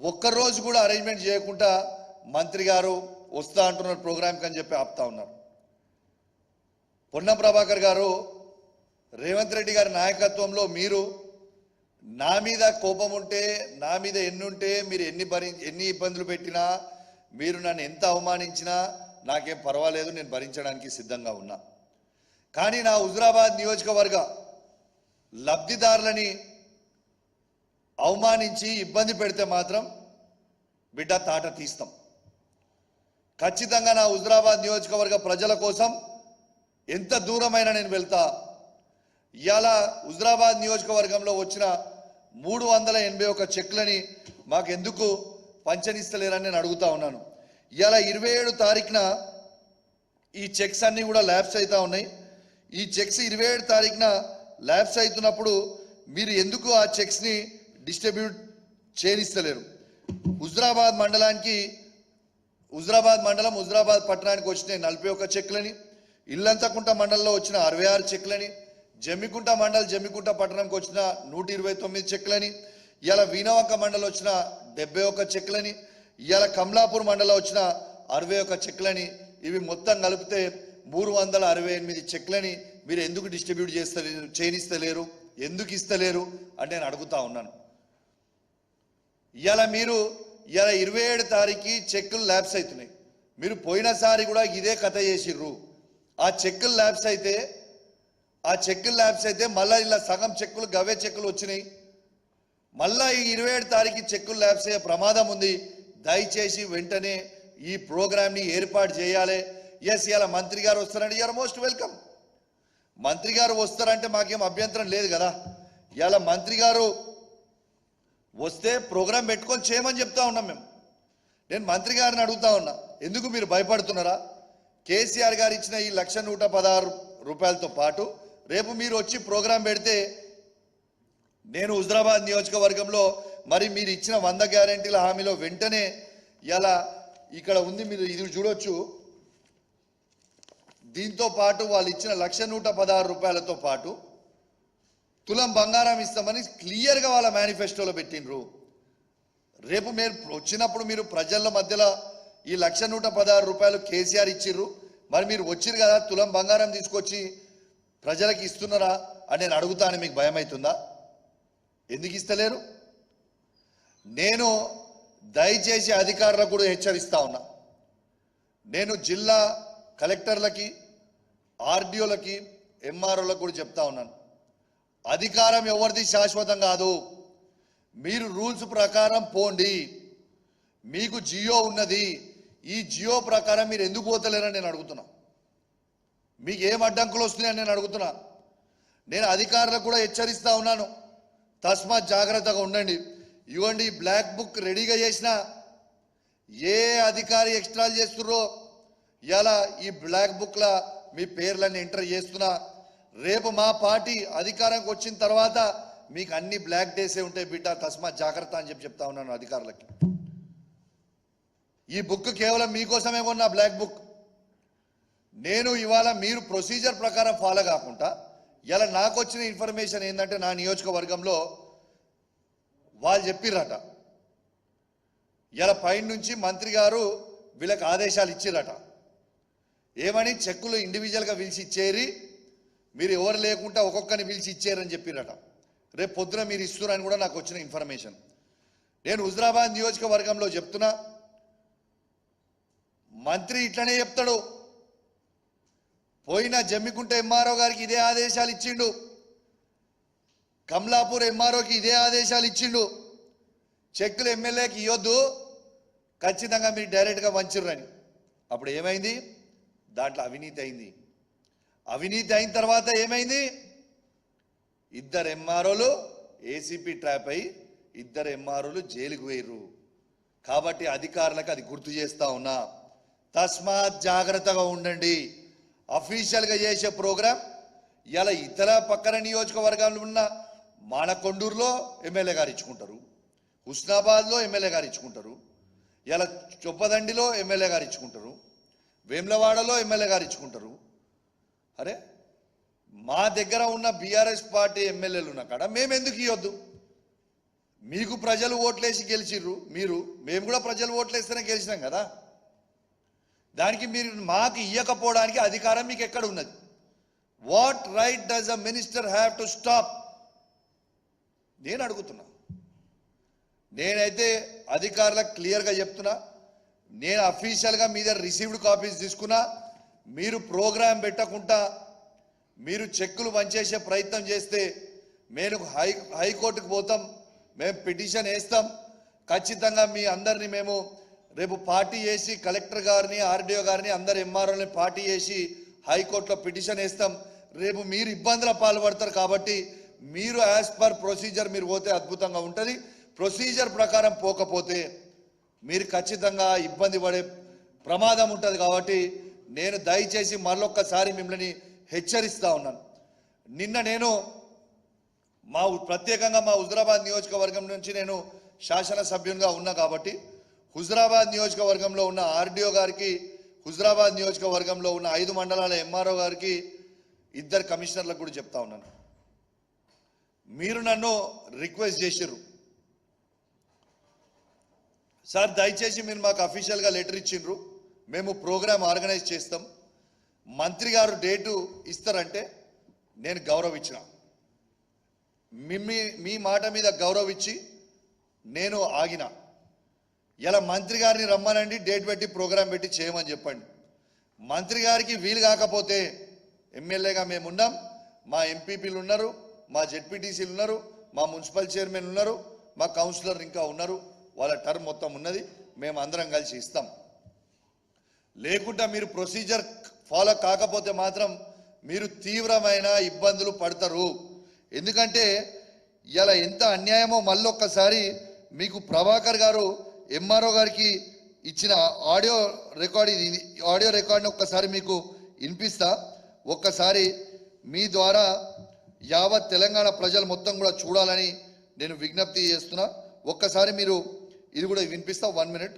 ఒక్కరోజు కూడా అరేంజ్మెంట్ చేయకుండా మంత్రి గారు వస్తా అంటున్నారు ప్రోగ్రామ్కి అని చెప్పి ఆపుతా ఉన్నారు. పొన్నం ప్రభాకర్ గారు రేవంత్ రెడ్డి గారి నాయకత్వంలో మీరు నా మీద కోపం ఉంటే, నా మీద ఎన్నుంటే, మీరు ఎన్ని ఇబ్బందులు పెట్టినా, మీరు నన్ను ఎంత అవమానించినా నాకేం పర్వాలేదు, నేను భరించడానికి సిద్ధంగా ఉన్నా. కానీ నా హుజురాబాద్ నియోజకవర్గ లబ్ధిదారులని అవమానించి ఇబ్బంది పెడితే మాత్రం బిడ్డ తాట తీస్తాం. ఖచ్చితంగా నా హుజురాబాద్ నియోజకవర్గ ప్రజల కోసం ఎంత దూరమైనా నేను వెళ్తా. ఇవాళ హుజురాబాద్ నియోజకవర్గంలో వచ్చిన 381 చెక్లని మాకెందుకు పంచనిస్తలేరని నేను అడుగుతా ఉన్నాను. ఇవాళ 27 తారీఖున ఈ చెక్స్ అన్నీ కూడా ల్యాబ్స్ అవుతా ఉన్నాయి. ఈ చెక్స్ 27 తారీఖున ల్యాబ్స్ అవుతున్నప్పుడు మీరు ఎందుకు ఆ చెక్స్ని డిస్ట్రిబ్యూట్ చేయనిస్తలేరు? హుజురాబాద్ మండలం హుజురాబాద్ పట్టణానికి వచ్చిన 41 చెక్లని, ఇల్లంతకుంట మండలంలో వచ్చిన 66 చెక్లని, జమ్మికుంట మండల్ జమ్మికుంట పట్టణంకి వచ్చిన 129 చెక్లని, ఇవాళ వీణవంక మండలం వచ్చిన 71 చెక్లని, ఇవాళ కమలాపూర్ మండలం వచ్చిన 61 చెక్లని, ఇవి మొత్తం కలిపితే 368 చెక్లని మీరు ఎందుకు డిస్ట్రిబ్యూట్ చేయనిస్తలేరు, ఎందుకు ఇస్తలేరు అని నేను అడుగుతా ఉన్నాను. ఇవాళ 27 తారీఖు చెక్కులు ల్యాబ్స్ అవుతున్నాయి. మీరు పోయినసారి కూడా ఇదే కథ చేసిర్రు. ఆ చెక్కులు ల్యాబ్స్ అయితే మళ్ళీ ఇలా సగం చెక్కులు గవే చెక్కులు వచ్చినాయి. మళ్ళీ ఈ 27 తారీఖు చెక్కులు ల్యాబ్స్ అయ్యే ప్రమాదం ఉంది. దయచేసి వెంటనే ఈ ప్రోగ్రామ్ని ఏర్పాటు చేయాలి. ఎస్, ఇలా మంత్రి గారు వస్తారంటే యూఆర్ మోస్ట్ వెల్కమ్. మంత్రి గారు వస్తారంటే మాకేం అభ్యంతరం లేదు కదా. ఇలా మంత్రి గారు వస్తే ప్రోగ్రాం పెట్టుకొని చేయమని చెప్తా ఉన్నాం మేము. నేను మంత్రి గారిని అడుగుతా ఉన్నా, ఎందుకు మీరు భయపడుతున్నారా? కేసీఆర్ గారు ఇచ్చిన ఈ 1,116 రూపాయలతో పాటు రేపు మీరు వచ్చి ప్రోగ్రాం పెడితే నేను హుజురాబాద్ నియోజకవర్గంలో మరి మీరు ఇచ్చిన 100 గ్యారెంటీల హామీలో వెంటనే ఇలా ఇక్కడ ఉంది, మీరు ఇది చూడొచ్చు. దీంతో పాటు వాళ్ళు ఇచ్చిన 1,116 రూపాయలతో పాటు తులం బంగారం ఇస్తామని క్లియర్గా వాళ్ళ మేనిఫెస్టోలో పెట్టినరు. రేపు మీరు వచ్చినప్పుడు మీరు ప్రజల మధ్యలో ఈ 1,116 రూపాయలు కేసీఆర్ ఇచ్చిర్రు, మరి మీరు వచ్చిర్రు కదా, తులం బంగారం తీసుకొచ్చి ప్రజలకు ఇస్తున్నారా అని నేను అడుగుతాను. మీకు భయం అవుతుందా? ఎందుకు ఇస్తలేరు? నేను దయచేసి అధికారులకు కూడా హెచ్చరిస్తా ఉన్నా. నేను జిల్లా కలెక్టర్లకి, ఆర్డీఓలకి, ఎంఆర్ఓలకు కూడా చెప్తా ఉన్నాను, అధికారం ఎవరిది శాశ్వతం కాదు. మీరు రూల్స్ ప్రకారం పోండి. మీకు జియో ఉన్నది, ఈ జియో ప్రకారం మీరు ఎందుకు పోతలేరని నేను అడుగుతున్నా. మీకు ఏం అడ్డంకులు వస్తున్నాయని నేను అడుగుతున్నా. నేను అధికారులకు కూడా హెచ్చరిస్తా ఉన్నాను, తస్మాత్ జాగ్రత్తగా ఉండండి. ఇవ్వండి, బ్లాక్ బుక్ రెడీగా చేసిన ఏ అధికారి ఎక్స్ట్రాలు చేస్తుర్రో ఇలా ఈ బ్లాక్ బుక్లో మీ పేర్లన్నీ ఎంటర్ చేస్తున్నా. రేపు మా పార్టీ అధికారంకి వచ్చిన తర్వాత మీకు అన్ని బ్లాక్ డేసే ఉంటాయి బిడ్డ, తస్మాత్ జాగ్రత్త అని చెప్తా ఉన్నాను అధికారులకి. ఈ బుక్ కేవలం మీకోసమే కొన్నా, బ్లాక్ బుక్. నేను ఇవాళ మీరు ప్రొసీజర్ ప్రకారం ఫాలో కాకుండా ఇలా నాకు వచ్చిన ఇన్ఫర్మేషన్ ఏంటంటే, నా నియోజకవర్గంలో వాళ్ళు చెప్పిర్రట, ఇలా పైన నుంచి మంత్రి గారు వీళ్ళకి ఆదేశాలు ఇచ్చిరట. ఏమని? చెక్కులు ఇండివిజువల్గా పిలిచి ఇచ్చేరి, మీరు ఎవరు లేకుండా ఒక్కొక్కరిని పిలిచి ఇచ్చారని చెప్పిరట. రేపు పొద్దున మీరు ఇస్తున్నారని కూడా నాకు వచ్చిన ఇన్ఫర్మేషన్. నేను హుజురాబాద్ నియోజకవర్గంలో చెప్తున్నా, మంత్రి ఇట్లనే చెప్తాడు. పోయిన జమ్మికుంట ఎంఆర్ఓ గారికి ఇదే ఆదేశాలు ఇచ్చిండు, కమలాపూర్ ఎంఆర్ఓకి ఇదే ఆదేశాలు ఇచ్చిండు. చెక్కులు ఎమ్మెల్యేకి ఇవ్వద్దు, ఖచ్చితంగా మీరు డైరెక్ట్గా వంచిర్రని. అప్పుడు ఏమైంది? దాంట్లో అవినీతి అయింది. అవినీతి అయిన తర్వాత ఏమైంది? 2 ఎంఆర్ఓలు ఏసీపీ ట్రాప్ అయి 2 ఎంఆర్ఓలు జైలుకు వేయరు. కాబట్టి అధికారులకు అది గుర్తు చేస్తా ఉన్నా, తస్మాత్ జాగ్రత్తగా ఉండండి. అఫీషియల్గా చేసే ప్రోగ్రాం ఇలా ఇతర పక్కన నియోజకవర్గాలు ఉన్న మానకొండూరులో ఎమ్మెల్యే గారు ఇచ్చుకుంటారు, హుస్నాబాద్లో ఎమ్మెల్యే గారు ఇచ్చుకుంటారు, ఇలా చొప్పదండిలో ఎమ్మెల్యే గారు ఇచ్చుకుంటారు, వేములవాడలో ఎమ్మెల్యే గారు ఇచ్చుకుంటారు. అరే, మా దగ్గర ఉన్న బీఆర్ఎస్ పార్టీ ఎమ్మెల్యేలు ఉన్న కాడ మేము ఎందుకు ఇవ్వద్దు? మీకు ప్రజలు ఓట్లేసి గెలిచిర్రు, మేము కూడా ప్రజలు ఓట్లేస్తేనే గెలిచినాం కదా. దానికి మీరు మాకు ఇవ్వకపోవడానికి అధికారం మీకు ఎక్కడ ఉన్నది? What right does a minister have to stop? నేను అడుగుతున్నా. నేనైతే అధికారులకు క్లియర్గా చెప్తున్నా, నేను అఫీషియల్గా మీ దగ్గర రిసీవ్డ్ కాపీస్ తీసుకున్నా. మీరు ప్రోగ్రాం పెట్టకుండా మీరు చెక్కులు పంచేసే ప్రయత్నం చేస్తే మేము హైకోర్టుకు పోతాం, మేము పిటిషన్ వేస్తాం. ఖచ్చితంగా మీ అందరినీ మేము రేపు పార్టీ చేసి కలెక్టర్ గారిని, ఆర్డీఓ గారిని, అందరు ఎంఆర్ఓని పార్టీ చేసి హైకోర్టులో పిటిషన్ వేస్తాం. రేపు మీరు ఇబ్బందుల పాల్పడతారు కాబట్టి మీరు యాజ్ పర్ ప్రొసీజర్ మీరు పోతే అద్భుతంగా ఉంటుంది. ప్రొసీజర్ ప్రకారం పోకపోతే మీరు ఖచ్చితంగా ఇబ్బంది పడే ప్రమాదం ఉంటుంది. కాబట్టి నేను దయచేసి మరొక్కసారి మిమ్మల్ని హెచ్చరిస్తా ఉన్నాను. నిన్న నేను ప్రత్యేకంగా మా హుజురాబాద్ నియోజకవర్గం నుంచి నేను శాసనసభ్యునిగా ఉన్నా కాబట్టి హుజురాబాద్ నియోజకవర్గంలో ఉన్న ఆర్డీఓ గారికి, హుజురాబాద్ నియోజకవర్గంలో ఉన్న 5 మండలాల ఎంఆర్ఓ గారికి, 2 కమిషనర్లకు కూడా చెప్తా ఉన్నాను. మీరు నన్ను రిక్వెస్ట్ చేసిర్రు, సార్ దయచేసి మీరు మాకు అఫీషియల్గా లెటర్ ఇచ్చిండ్రు, మేము ప్రోగ్రామ్ ఆర్గనైజ్ చేస్తాం, మంత్రి గారు డేటు ఇస్తారంటే నేను గౌరవించిన. మీ మాట మీద గౌరవించి నేను ఆగిన. ఇలా మంత్రి గారిని రమ్మనండి, డేట్ పెట్టి ప్రోగ్రాం పెట్టి చేయమని చెప్పండి. మంత్రి గారికి వీలు కాకపోతే ఎమ్మెల్యేగా మేము ఉన్నాం, మా ఎంపీపీలు ఉన్నారు, మా జెడ్పీటీసీలు ఉన్నారు, మా మున్సిపల్ చైర్మన్ ఉన్నారు, మా కౌన్సిలర్ ఇంకా ఉన్నారు, వాళ్ళ టర్మ్ మొత్తం ఉన్నది, మేము అందరం కలిసి ఇస్తాం. లేకుండా మీరు ప్రొసీజర్ ఫాలో కాకపోతే మాత్రం మీరు తీవ్రమైన ఇబ్బందులు పడతారు. ఎందుకంటే ఇలా ఎంత అన్యాయమో మళ్ళొక్కసారి మీకు ప్రభాకర్ గారు ఎంఆర్ఓ గారికి ఇచ్చిన ఆడియో రికార్డ్ని ఒక్కసారి మీకు వినిపిస్తా. ఒక్కసారి మీ ద్వారా యావత్ తెలంగాణ ప్రజలు మొత్తం కూడా చూడాలని నేను విజ్ఞప్తి చేస్తున్నా. ఒక్కసారి మీరు ఇది కూడా వినిపిస్తా. 1 minute.